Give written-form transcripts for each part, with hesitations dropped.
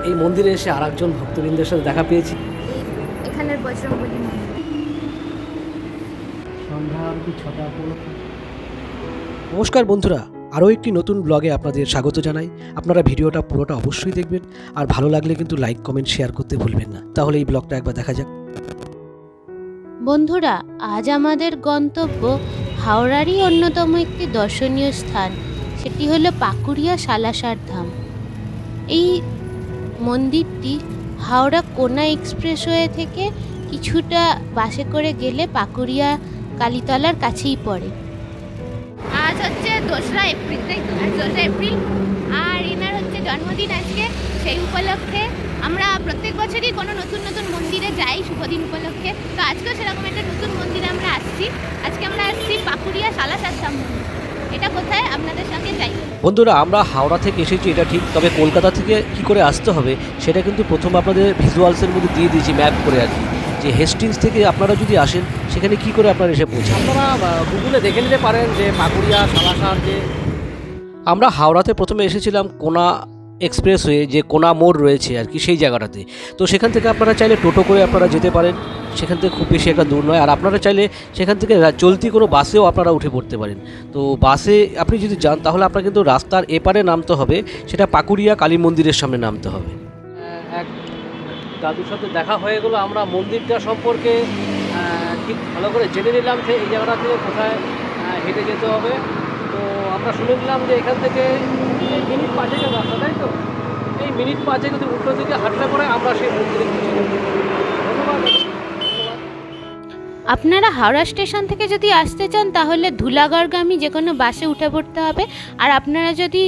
এই মন্দিরে এসে আরেকজন ভক্তবৃন্দের সাথে দেখা পেয়েছি। এখানের বজরংবলী মন্দির। সন্ধ্যা 6টা। নমস্কার বন্ধুরা, আরও একটি নতুন ব্লগে আপনাদের স্বাগত জানাই। আপনারা ভিডিওটা পুরোটা অবশ্যই দেখবেন, আর ভালো লাগলে কিন্তু লাইক কমেন্ট শেয়ার করতে ভুলবেন না। তাহলে এই ব্লগটা একবার দেখা যাক। বন্ধুরা, আজ আমাদের গন্তব্য হাওড়ারই অন্যতম একটি দর্শনীয় স্থান, সেটি হলো পাকুড়িয়া সালাসার ধাম। এই মন্দিরটি হাওড়া কোনা এক্সপ্রেসওয়ে থেকে কিছুটা বাসে করে গেলে পাকুড়িয়া কালীতলার কাছেই পড়ে। আজ হচ্ছে 2রা এপ্রিল, তাই তো? আজ 2রা এপ্রিল, আর এনার হচ্ছে জন্মদিন আজকে। সেই উপলক্ষে আমরা প্রত্যেক বছরই কোনো নতুন নতুন মন্দিরে যাই শুভদিন উপলক্ষে। তো আজকেও সেরকম একটা নতুন মন্দিরে আমরা আসছি। আজকে আমরা আসছি পাকুড়িয়া সালাসার ধাম মন্দির। এটা কোথায় আপনাদের সঙ্গে যাই। বন্ধুরা, আমরা হাওড়া থেকে এসেছি এটা ঠিক, তবে কলকাতা থেকে কি করে আসতে হবে সেটা কিন্তু প্রথম আপনাদের ভিজুয়ালসের মধ্যে দিয়ে দিয়েছি ম্যাপ করে আর কি, যে হেস্টিংস থেকে আপনারা যদি আসেন সেখানে কি করে আপনারা এসে পৌঁছান। আপনারা গুগলে দেখে নিতে পারেন যে পাকুড়িয়া সালাসার যে। আমরা হাওড়াতে প্রথমে এসেছিলাম কোনা এক্সপ্রেসওয়ে, যে কোনা মোড় রয়েছে আর কি, সেই জায়গাটাতে। তো সেখান থেকে আপনারা চাইলে টোটো করে আপনারা যেতে পারেন, সেখান থেকে খুব বেশি একটা দূর নয়। আর আপনারা চাইলে সেখান থেকে চলতি কোনো বাসেও আপনারা উঠে পড়তে পারেন। তো বাসে আপনি যদি যান তাহলে আপনার কিন্তু রাস্তার এপারে নামতে হবে, সেটা পাকুড়িয়া কালী মন্দিরের সামনে নামতে হবে। এক দাদুর সাথে দেখা হয়ে গেলো, আমরা মন্দিরটা সম্পর্কে ঠিক ভালো করে জেনে নিলাম যে এই জায়গাটা থেকে কোথায় হেঁটে যেতে হবে। তো আমরা শুনে নিলাম যে এখান থেকে মিনিট 5-এর রাস্তা, তাই তো? এই মিনিট 5 যদি উল্টো দিকে হাঁটলে পরে আমরা সেই মন্দিরে পৌঁছে যাব। ধন্যবাদ। আপনারা হাওড়া স্টেশন থেকে যদি আসতে চান তাহলে ধুলাগড়গামী যে কোনো বাসে উঠে পড়তে হবে। আর আপনারা যদি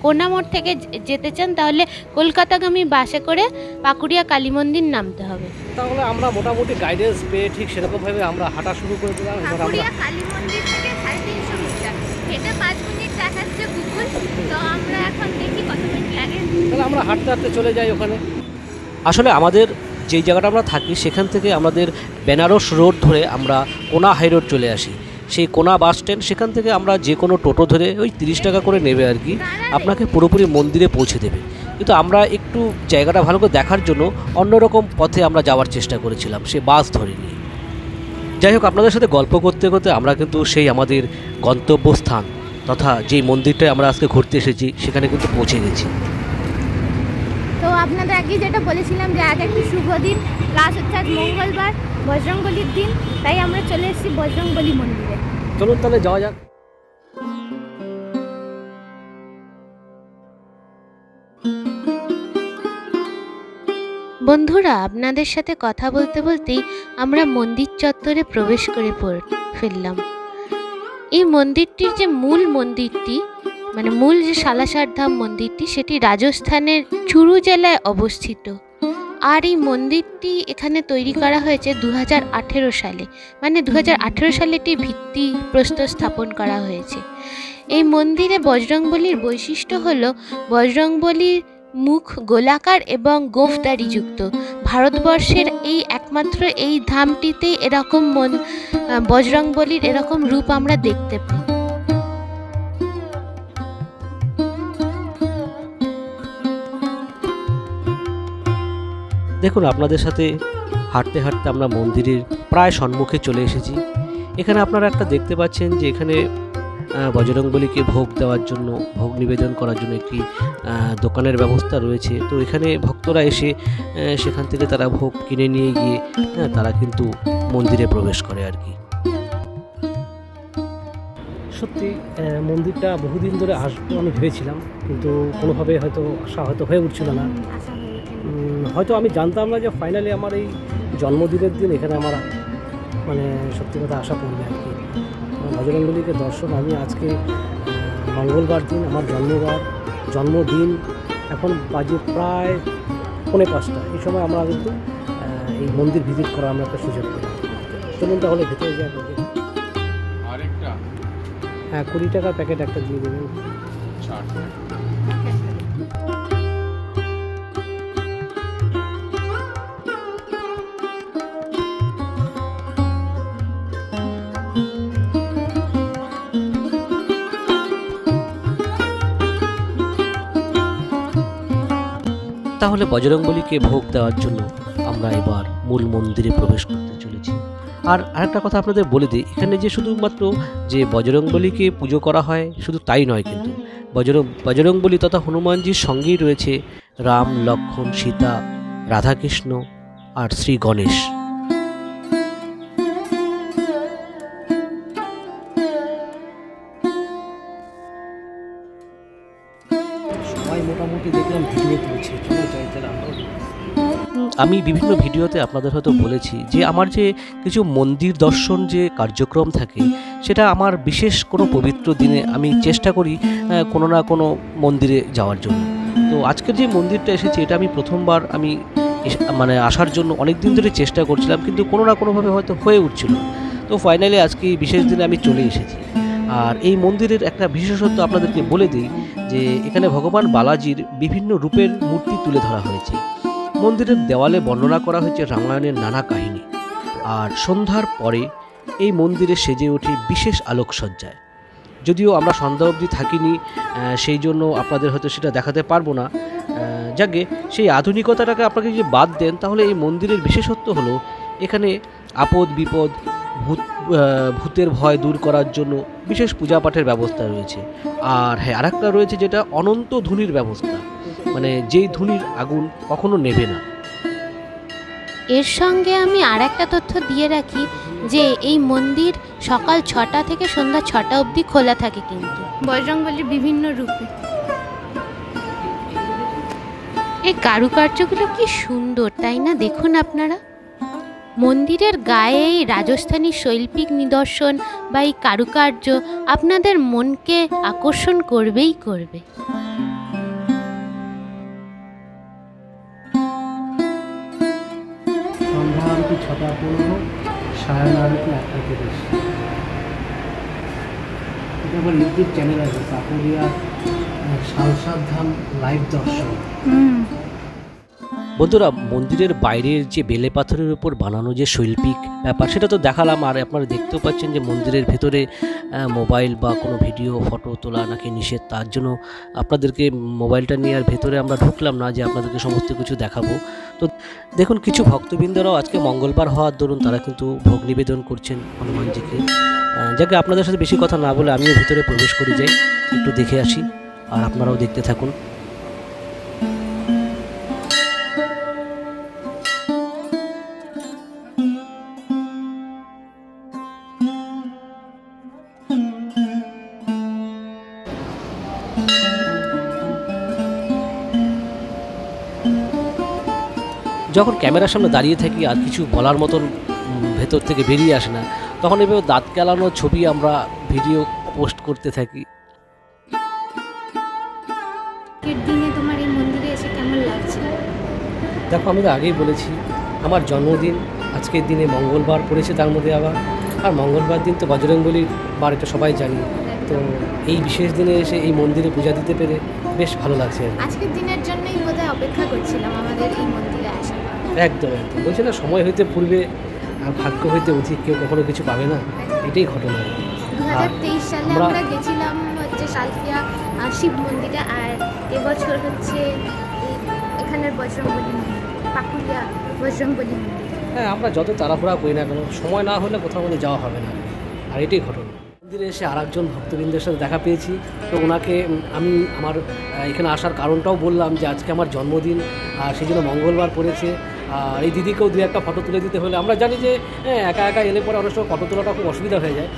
কোনা মোড় থেকে যেতে চান তাহলে কলকাতাগামী বাসে করে পাকুড়িয়া কালী মন্দির নামতে হবে। তাহলে আমরা মোটামুটি গাইডেন্স পেয়ে ঠিক সেরকমভাবে আমরা হাঁটা শুরু করে দিলাম। পাকুড়িয়া কালী মন্দির থেকে 350 মিটার, হেঁটে 5 মিনিট দেখাচ্ছে গুগল। তো আমরা এখন দেখি কত মিনিট লাগে। তাহলে আমরা হাঁটতে হাঁটতে চলে যাই ওখানে। আসলে আমাদের যেই জায়গাটা আমরা থাকি সেখান থেকে আমাদের বেনারস রোড ধরে আমরা কোনা হাই রোড চলে আসি। সেই কোনা বাস স্ট্যান্ড, সেখান থেকে আমরা যে কোনো টোটো ধরে ওই 30 টাকা করে নেবে আর কি, আপনাকে পুরোপুরি মন্দিরে পৌঁছে দেবে। কিন্তু আমরা একটু জায়গাটা ভালো করে দেখার জন্য অন্যরকম পথে আমরা যাওয়ার চেষ্টা করেছিলাম, সে বাস ধরে নিয়ে। যাই হোক, আপনাদের সাথে গল্প করতে করতে আমরা কিন্তু সেই আমাদের গন্তব্যস্থান তথা যেই মন্দিরটায় আমরা আজকে ঘুরতে এসেছি সেখানে কিন্তু পৌঁছে গেছি। তো আপনাদের আগে যেটা বলেছিলাম যে আজ একটি শুভ দিন, প্লাস হচ্ছে আজ মঙ্গলবার, বজরংবলীর দিন, তাই আমরা চলে এসেছি বজরংবলী মন্দিরে। চলুন তাহলে যাওয়া যাক। বন্ধুরা, আপনাদের সাথে কথা বলতে বলতেই আমরা মন্দির চত্বরে প্রবেশ করে ফেললাম। এই মন্দিরটির যে মূল মন্দিরটি, মানে মূল যে সালাসার ধাম মন্দিরটি, সেটি রাজস্থানের চুরু জেলায় অবস্থিত। আর এই মন্দিরটি এখানে তৈরি করা হয়েছে 2018 সালে, মানে 2018 সালে এটি ভিত্তি প্রস্তর স্থাপন করা হয়েছে। এই মন্দিরে বজরংবলীর বৈশিষ্ট্য হলো বজরংবলীর মুখ গোলাকার এবং গোঁফদাড়ি যুক্ত। ভারতবর্ষের এই একমাত্র এই ধামটিতেই এরকম বজরংবলীর এরকম রূপ আমরা দেখতে পাই। দেখুন, আপনাদের সাথে হাঁটতে হাঁটতে আমরা মন্দিরের প্রায় সম্মুখে চলে এসেছি। এখানে আপনারা একটা দেখতে পাচ্ছেন যে এখানে বজরংবলীকে ভোগ দেওয়ার জন্য, ভোগ নিবেদন করার জন্য একটি দোকানের ব্যবস্থা রয়েছে। তো এখানে ভক্তরা এসে সেখান থেকে তারা ভোগ কিনে নিয়ে গিয়ে তারা কিন্তু মন্দিরে প্রবেশ করে আর কি। সত্যি মন্দিরটা বহুদিন ধরে আসবো আমি ভেবেছিলাম, কিন্তু কোনোভাবে হয়তো আশা হয়ে উঠছিল না। হয়তো আমি জানতাম না যে ফাইনালি আমার এই জন্মদিনের দিন এখানে আমার মানে সত্যি কথা আশা পড়বে আর কি। বজরংবলীকে দর্শন আমি আজকে মঙ্গলবার দিন, আমার জন্মদিন, এখন বাজে প্রায় 4:45। এই সময় আমরা কিন্তু এই মন্দির ভিজিট করার আমরা একটা সুযোগ পেলাম। চলুন তাহলে ভেতরে যাই। হ্যাঁ, 20 টাকার প্যাকেট একটা দিয়ে দেবেন। তাহলে বজরংবলীকে ভোগ দেওয়ার জন্য আমরা এবার মূল মন্দিরে প্রবেশ করতে চলেছি। আর আরেকটা কথা আপনাদের বলে দিই, এখানে যে শুধুমাত্র যে বজরংবলীকে পুজো করা হয় শুধু তাই নয়, কিন্তু বজরংবলী তথা হনুমানজির সঙ্গেই রয়েছে রাম, লক্ষ্মণ, সীতা, রাধাকৃষ্ণ আর শ্রী গণেশ। সবাই মোটামুটি দেখলাম ভিডিও তুলছে, আমি বিভিন্ন ভিডিওতে আপনাদের হয়তো বলেছি যে আমার যে কিছু মন্দির দর্শন যে কার্যক্রম থাকে সেটা আমার বিশেষ কোনো পবিত্র দিনে আমি চেষ্টা করি কোনো না কোনো মন্দিরে যাওয়ার জন্য। তো আজকের যে মন্দিরটা এসেছে এটা আমি প্রথমবার আমি মানে আসার জন্য অনেক দিন ধরে চেষ্টা করছিলাম, কিন্তু কোনো না কোনোভাবে হয়তো হয়ে উঠছিল। তো ফাইনালি আজকে এই বিশেষ দিনে আমি চলে এসেছি। আর এই মন্দিরের একটা বিশেষত্ব আপনাদেরকে বলে দিই যে এখানে ভগবান বালাজির বিভিন্ন রূপের মূর্তি তুলে ধরা হয়েছে। মন্দিরের দেওয়ালে বর্ণনা করা হয়েছে রামায়ণের নানা কাহিনী। আর সন্ধ্যার পরে এই মন্দিরে সেজে ওঠে বিশেষ আলোকসজ্জায়। যদিও আমরা সন্ধ্যা অবধি থাকিনি, সেই জন্য আপনাদের হয়তো সেটা দেখাতে পারবো না। যাকে সেই আধুনিকতাটাকে আপনাকে যদি বাদ দেন তাহলে এই মন্দিরের বিশেষত্ব হলো এখানে আপদ বিপদ ভূতের ভয় দূর করার জন্য বিশেষ পূজা পাঠের ব্যবস্থা রয়েছে। আর হ্যাঁ, আরেকটা রয়েছে যেটা অনন্ত ধুনির ব্যবস্থা, মানে যেই ধুনির আগুন কখনো নেবে না। এর সঙ্গে আমি আর একটা তথ্য দিয়ে রাখি যে এই মন্দির সকাল 6টা থেকে সন্ধ্যা 6টা অবধি খোলা থাকে, কিন্তু বজরংবলীর বিভিন্ন রূপে। এই কারুকার্যগুলো কি সুন্দর, তাই না? দেখুন আপনারা, মন্দিরের গায়ে এই রাজস্থানী শৈল্পিক নিদর্শন বা এই কারুকার্য আপনাদের মনকে আকর্ষণ করবেই করবে। সন্ধ্যা আরতি 6টা 15, সায়ন আরতি 1টা 30। এটা আমার ইউটিউব চ্যানেল আছে, কাকুরিয়া সালসাদ ধাম লাইভ দর্শন। বন্ধুরা, মন্দিরের বাইরের যে বেলে পাথরের উপর বানানো যে শৈল্পিক ব্যাপার সেটা তো দেখালাম, আর আপনারা দেখতেও পাচ্ছেন যে মন্দিরের ভেতরে মোবাইল বা কোনো ভিডিও ফটো তোলা নাকি নিষেধ। তার জন্য আপনাদেরকে মোবাইলটা নিয়ে আর ভেতরে আমরা ঢুকলাম না যে আপনাদেরকে সমস্ত কিছু দেখাবো। তো দেখুন, কিছু ভক্তবৃন্দরাও আজকে মঙ্গলবার হওয়ার দরুন তারা কিন্তু ভোগ নিবেদন করছেন হনুমানজিকে। যাকে আপনাদের সাথে বেশি কথা না বলে আমিও ভিতরে প্রবেশ করে যাই, একটু দেখে আসি, আর আপনারাও দেখতে থাকুন। যখন ক্যামেরার সামনে দাঁড়িয়ে থাকি আর কিছু বলার মতন ভেতর থেকে বেরিয়ে আসে না, তখন এভাবে দাঁত কেলানো ছবি আমরা ভিডিও পোস্ট করতে থাকি। দিনে তোমার এই মন্দিরে এসে কেমন লাগছে? দেখো, আমি তো আগেই বলেছি আমার জন্মদিন আজকের দিনে মঙ্গলবার পড়েছে, তার মধ্যে আবার আর মঙ্গলবার দিন তো বজরংবলীর বার, এটা সবাই জানি। তো এই বিশেষ দিনে এসে এই মন্দিরে পূজা দিতে পেরে বেশ ভালো লাগছে। আজকের দিনের জন্যই বোধহয় অপেক্ষা করছিলাম আমাদের এই মন্দিরে আসা। একদম একদম বলছি না, সময় হইতে পূর্বে আর ভাগ্য হইতে অধিক কেউ কখনো কিছু পাবে না, এটাই ঘটনা। 2023 সালে আমরা গেছিলাম হচ্ছে সালকিয়া শিব মন্দিরে, আর এবছর হচ্ছে এখানের বজরংবলী মন্দির, পাকুড়িয়া বজরংবলী মন্দির। হ্যাঁ, আমরা যত তাড়াহুড়া করি না কেন, সময় না হলে কোথাও মধ্যে যাওয়া হবে না, আর এটাই ঘটনা। মন্দিরে এসে আর একজন ভক্তবৃন্দের সাথে দেখা পেয়েছি, তো ওনাকে আমি আমার এখানে আসার কারণটাও বললাম যে আজকে আমার জন্মদিন, আর সেই জন্য মঙ্গলবার পড়েছে। আর এই দিদিকেও দু একটা ফটো তুলে দিতে হলে, আমরা জানি যে একা একা এলে পরে অনেক সময় ফটো তোলাটা খুব অসুবিধা হয়ে যায়,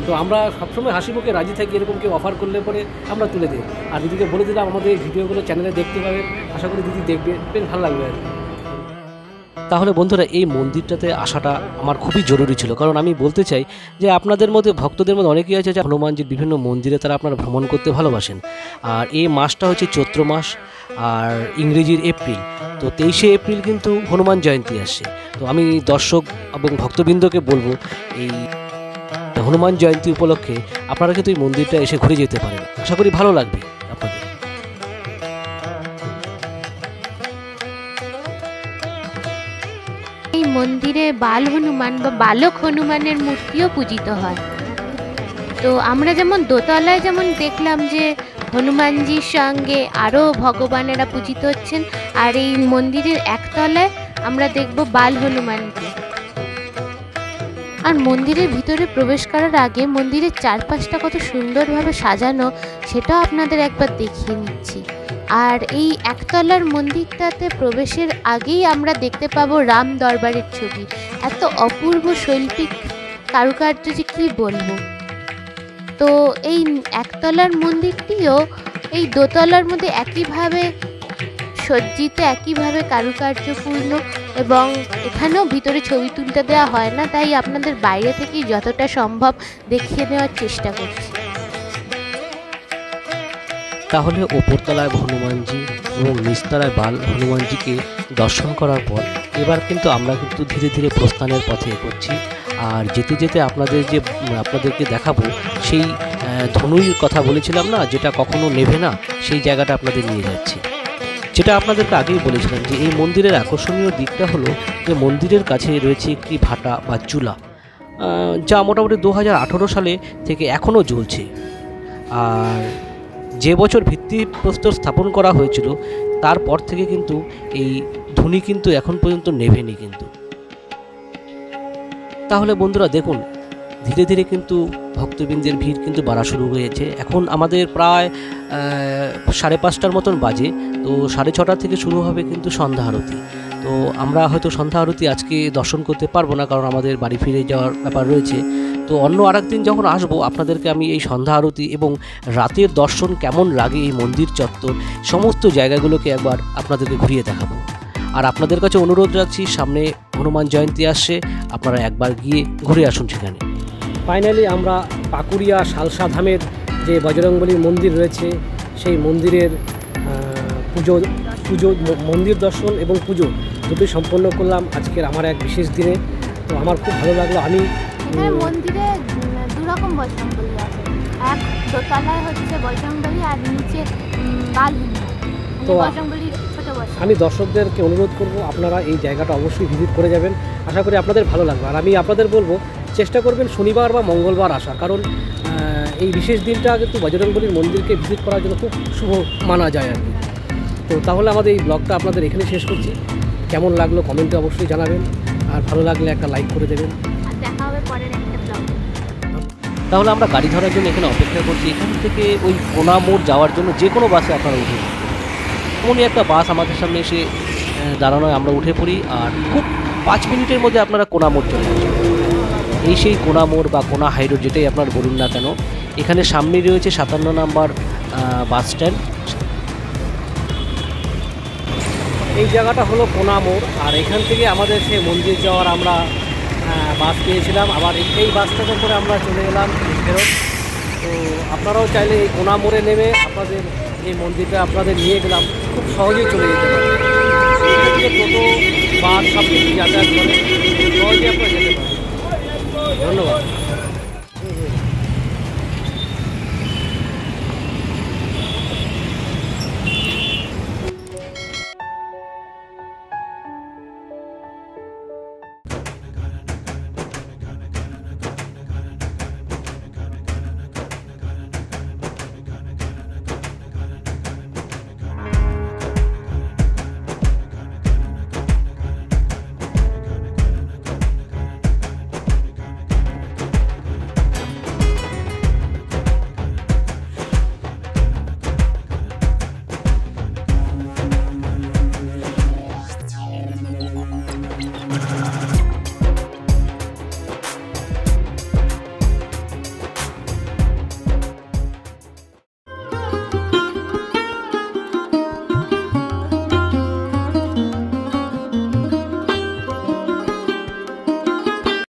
তো আমরা সবসময় হাসি মুখে রাজি থাকি, এরকম কেউ অফার করলে পরে আমরা তুলে দিই। আর দিদিকে বলে দিলাম আমাদের এই ভিডিওগুলো চ্যানেলে দেখতে পাবেন, আশা করি দিদি দেখবে, বেশ ভালো লাগবে আর কি। তাহলে বন্ধুরা, এই মন্দিরটাতে আসাটা আমার খুবই জরুরি ছিল, কারণ আমি বলতে চাই যে আপনাদের মধ্যে ভক্তদের মধ্যে অনেকেই আছে যে হনুমানজির বিভিন্ন মন্দিরে তারা আপনারা ভ্রমণ করতে ভালোবাসেন। আর এই মাসটা হচ্ছে চৈত্র মাস, আর ইংরেজির এপ্রিল। তো 23শে এপ্রিল কিন্তু হনুমান জয়ন্তী আসছে। তো আমি দর্শক এবং ভক্তবৃন্দকে বলবো, এই হনুমান জয়ন্তী উপলক্ষে আপনারা কিন্তু এই মন্দিরটা এসে ঘুরে যেতে পারেন, আশা করি ভালো লাগবে আপনাদের। এই মন্দিরে বাল হনুমান বা বালক হনুমানের মূর্তিও পূজিত হয়। তো আমরা যেমন দোতলায় যেমন দেখলাম যে হনুমানজির সঙ্গে আরও ভগবানেরা পূজিত হচ্ছেন। আর এই মন্দিরের একতলায় আমরা দেখব বাল হনুমানকে। আর মন্দিরের ভিতরে প্রবেশ করার আগে মন্দিরের চারপাশটা কত সুন্দরভাবে সাজানো সেটাও আপনাদের একবার দেখিয়ে নিচ্ছি। আর এই একতলার মন্দিরটাতে প্রবেশের আগেই আমরা দেখতে পাবো রাম দরবারের ছবি। এত অপূর্ব শৈল্পিক কারুকার্য যে কী বলবো। তো এই একতলার মন্দিরটিও এই দোতলার মধ্যে একইভাবে সজ্জিত, একইভাবে কারুকার্যপূর্ণ, এবং এখানেও ভিতরে ছবি তুলতে দেওয়া হয় না, তাই আপনাদের বাইরে থেকেই যতটা সম্ভব দেখিয়ে নেওয়ার চেষ্টা করছি। তাহলে ওপরতলায় হনুমানজি এবং নিচতলায় বাল হনুমানজিকে দর্শন করার পর এবার কিন্তু আমরা কিন্তু ধীরে ধীরে প্রস্থানের পথে এগোচ্ছি। আর যেতে যেতে আপনাদেরকে দেখাবো সেই ধনুর কথা বলেছিলাম না, যেটা কখনো নেভে না, সেই জায়গাটা আপনাদের নিয়ে যাচ্ছি। যেটা আপনাদেরকে আগেই বলেছিলাম যে এই মন্দিরের আকর্ষণীয় দিকটা হলো যে মন্দিরের কাছে রয়েছে একটি ভাটা বা চুলা, যা মোটামুটি 2018 সালে থেকে এখনও জ্বলছে। আর যে বছর ভিত্তিপ্রস্তর স্থাপন করা হয়েছিল তারপর থেকে কিন্তু এই ধুনি কিন্তু এখন পর্যন্ত নেভেনি কিন্তু। তাহলে বন্ধুরা দেখুন, ধীরে ধীরে কিন্তু ভক্তবৃন্দের ভিড় কিন্তু বাড়া শুরু হয়েছে। এখন আমাদের প্রায় 5:30টার মতন বাজে। তো 6:30 থেকে শুরু হবে কিন্তু সন্ধ্যা আরতি। তো আমরা হয়তো সন্ধ্যা আরতি আজকে দর্শন করতে পারবো না, কারণ আমাদের বাড়ি ফিরে যাওয়ার ব্যাপার রয়েছে। তো অন্য আরেকদিন যখন আসবো আপনাদেরকে আমি এই সন্ধ্যা আরতি এবং রাতের দর্শন কেমন লাগে এই মন্দির চত্বর সমস্ত জায়গাগুলোকে একবার আপনাদেরকে ঘুরিয়ে দেখাবো। আর আপনাদের কাছে অনুরোধ রাখছি, সামনে হনুমান জয়ন্তী আসছে, আপনারা একবার গিয়ে ঘুরে আসুন সেখানে। ফাইনালি আমরা পাকুড়িয়া শালসা ধামের যে বজরংবলী মন্দির রয়েছে সেই মন্দিরের পুজো মন্দির দর্শন এবং পুজো দুটোই সম্পন্ন করলাম আজকের আমার এক বিশেষ দিনে। তো আমার খুব ভালো লাগলো। আমি এখানে মন্দিরে দুরকম বজরংবলী আছে, এক দোতলায় হচ্ছে বজরংবলী আর নিচে বাল হনুমান, তো বজরংবলীর ছোট বজরং। আমি দর্শকদেরকে অনুরোধ করব আপনারা এই জায়গাটা অবশ্যই ভিজিট করে যাবেন, আশা করি আপনাদের ভালো লাগবে। আর আমি আপনাদের বলবো চেষ্টা করবেন শনিবার বা মঙ্গলবার আসা, কারণ এই বিশেষ দিনটা কিন্তু বজরংবলীর মন্দিরকে ভিজিট করার জন্য খুব শুভ মানা যায় আর কি। তো তাহলে আমাদের এই ব্লগটা আপনাদের এখানে শেষ করছি। কেমন লাগলো কমেন্টে অবশ্যই জানাবেন, আর ভালো লাগলে একটা লাইক করে দেবেন। আর দেখা হবে পরের একটা ব্লগে। তাহলে আমরা গাড়ি ধরার জন্য এখানে অপেক্ষা করছি। এখান থেকে ওই কোনা মোড় যাওয়ার জন্য যে কোনো বাসে আপনারা উঠে পড়ুন। এমনই একটা বাস আমাদের সামনে এসে দাঁড়ানোয় আমরা উঠে পড়ি, আর খুব 5 মিনিটের মধ্যে আপনারা কোনা মোড় চলে আসবেন। এই সেই কোনা মোড় বা কোনা হাইরোড যেটাই আপনার বলুন না কেন, এখানে সামনেই রয়েছে 57 নম্বর বাস স্ট্যান্ড। এই জায়গাটা হলো কোনা মোড়, আর এখান থেকে আমাদের সেই মন্দির যাওয়ার আমরা বাস পেয়েছিলাম। আবার এই বাসটাতে করে আমরা চলে এলাম ফেরত। তো আপনারাও চাইলে এই কোনা মোড়ে নেমে আপনাদের এই মন্দিরটা আপনাদের নিয়ে গেলাম, খুব সহজেই চলে যেতে পারেন। এখান থেকে টোটো বাস সব কিছু যাতায়াত করে সহজেই আপনারা যেতে পারেন। ধন্যবাদ।